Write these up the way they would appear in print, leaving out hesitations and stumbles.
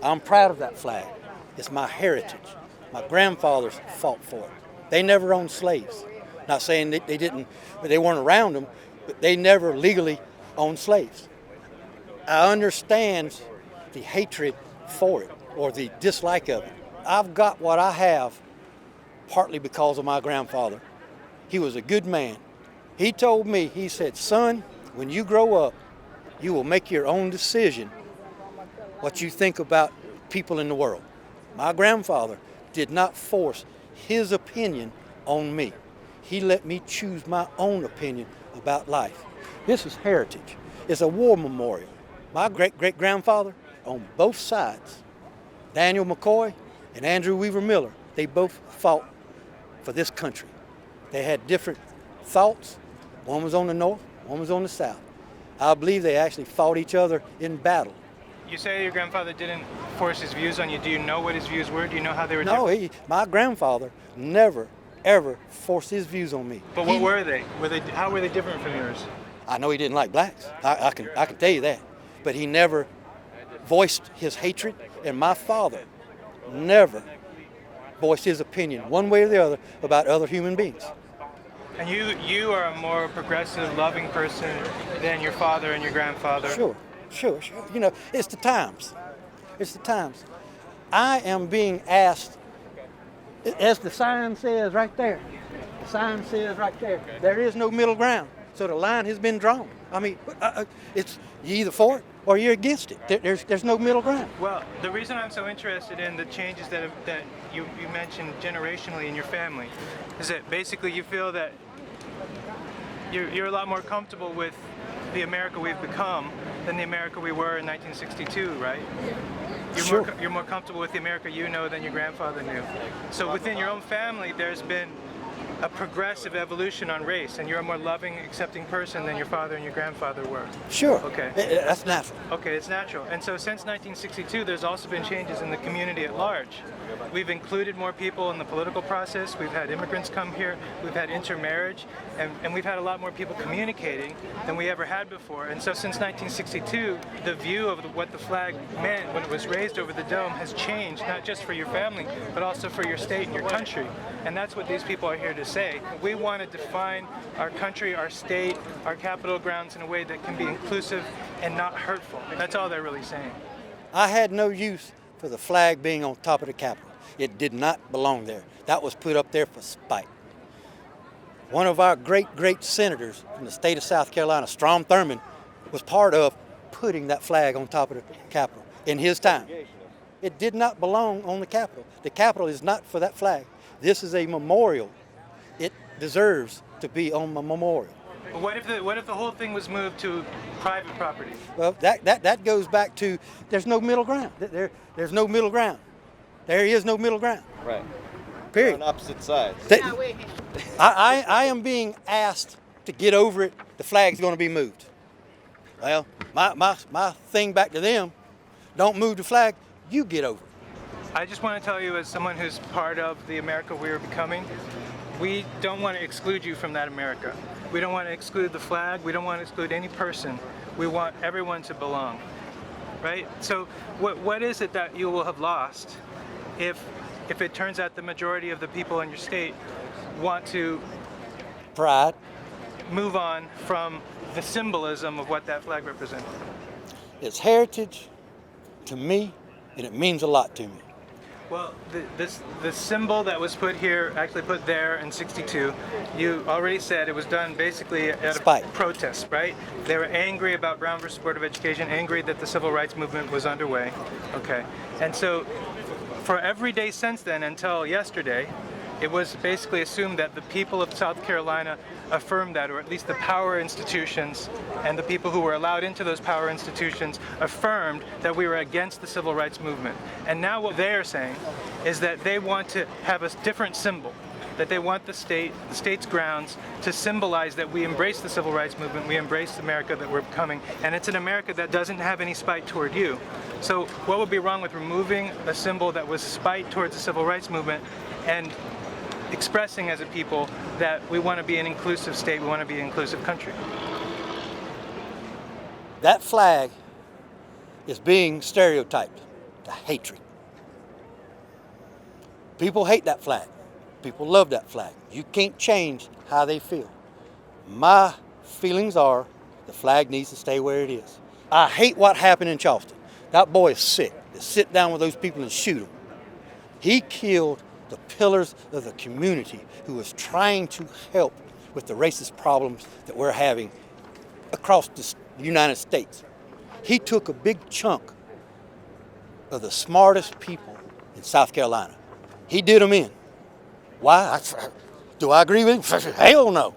I'm proud of that flag. It's my heritage. My grandfathers fought for it. They never owned slaves. Not saying that they weren't around them, but they never legally owned slaves. I understand the hatred for it or the dislike of it. I've got what I have partly because of my grandfather. He was a good man. He told me, he said, son, when you grow up, you will make your own decision what you think about people in the world. My grandfather did not force his opinion on me. He let me choose my own opinion about life. This is heritage. It's a war memorial. My great-great-grandfather on both sides, Daniel McCoy and Andrew Weaver Miller, they both fought for this country. They had different thoughts. One was on the north, one was on the south. I believe they actually fought each other in battle. You say your grandfather didn't force his views on you. Do you know what his views were? Do you know how they were different? No, my grandfather never, ever forced his views on me. But what were they? How were they different from yours? I know he didn't like blacks. I can tell you that. But he never voiced his hatred, and my father never voiced his opinion one way or the other about other human beings. And you are a more progressive, loving person than your father and your grandfather. Sure. You know, it's the times. It's the times. I am being asked, as the sign says right there, there is no middle ground. So the line has been drawn. I mean, it's you either for it or you're against it. There's no middle ground. Well, the reason I'm so interested in the changes that you mentioned generationally in your family is that basically you feel that you're a lot more comfortable with the America we've become than the America we were in 1962, right? You're more comfortable with the America you know than your grandfather knew. So within your own family, there's been a progressive evolution on race, and you're a more loving, accepting person than your father and your grandfather were. Sure. Okay. That's natural. Okay, it's natural. And so since 1962, there's also been changes in the community at large. We've included more people in the political process. We've had immigrants come here. We've had intermarriage, and we've had a lot more people communicating than we ever had before. And so since 1962, the view of what the flag meant when it was raised over the dome has changed, not just for your family, but also for your state and your country. And that's what these people are here to say. We want to define our country, our state, our capital grounds in a way that can be inclusive and not hurtful. That's all they're really saying. I had no use for the flag being on top of the Capitol. It did not belong there. That was put up there for spite. One of our great senators from the state of South Carolina, Strom Thurmond, was part of putting that flag on top of the Capitol in his time. It did not belong on the Capitol. The Capitol is not for that flag. This is a memorial. It deserves to be on a memorial. But what if the whole thing was moved to private property? Well, that goes back to there's no middle ground. There's no middle ground. There is no middle ground. Right. Period. On opposite sides. I am being asked to get over it. The flag's going to be moved. Well, my thing back to them, don't move the flag. You get over it. I just want to tell you, as someone who's part of the America we are becoming, we don't want to exclude you from that America. We don't want to exclude the flag. We don't want to exclude any person. We want everyone to belong, right? So what is it that you will have lost if it turns out the majority of the people in your state want to pride, move on from the symbolism of what that flag represents? It's heritage to me, and it means a lot to me. Well, the symbol that was put here, actually put there in '62, you already said it was done basically at a protest, right? They were angry about Brown versus Board of Education, angry that the civil rights movement was underway. Okay, and so for every day since then until yesterday, it was basically assumed that the people of South Carolina affirmed that, or at least the power institutions and the people who were allowed into those power institutions affirmed that we were against the civil rights movement. And now what they are saying is that they want to have a different symbol, that they want the state's grounds to symbolize that we embrace the civil rights movement, we embrace America that we're becoming, and it's an America that doesn't have any spite toward you. So what would be wrong with removing a symbol that was spite towards the civil rights movement and expressing as a people that we want to be an inclusive state, we want to be an inclusive country? That flag is being stereotyped to hatred. People hate that flag. People love that flag. You can't change how they feel. My feelings are the flag needs to stay where it is. I hate what happened in Charleston. That boy is sick. To sit down with those people and shoot them. He killed the pillars of the community who was trying to help with the racist problems that we're having across the United States. He took a big chunk of the smartest people in South Carolina. He did them in. Why? Do I agree with him? Hell no.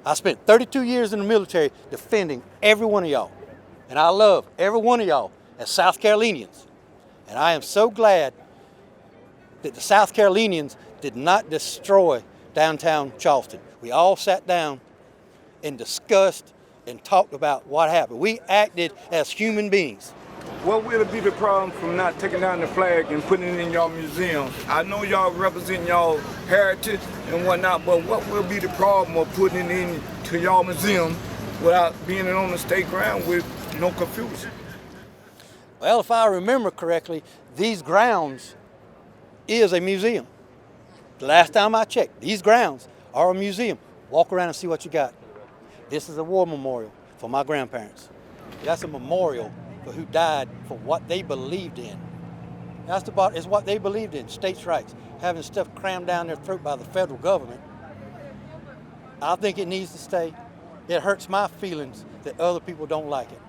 I spent 32 years in the military defending every one of y'all. And I love every one of y'all as South Carolinians. And I am so glad that the South Carolinians did not destroy downtown Charleston. We all sat down and discussed and talked about what happened. We acted as human beings. What will be the problem from not taking down the flag and putting it in y'all museum? I know y'all represent y'all heritage and whatnot, but what will be the problem of putting it into y'all museum without being on the state ground with no confusion? Well, if I remember correctly, these grounds is a museum. The last time I checked, these grounds are a museum. Walk around and see what you got. This is a war memorial for my grandparents. That's a memorial for who died for what they believed in. That's about is what they believed in, states' rights, having stuff crammed down their throat by the federal government. I think it needs to stay. It hurts my feelings that other people don't like it.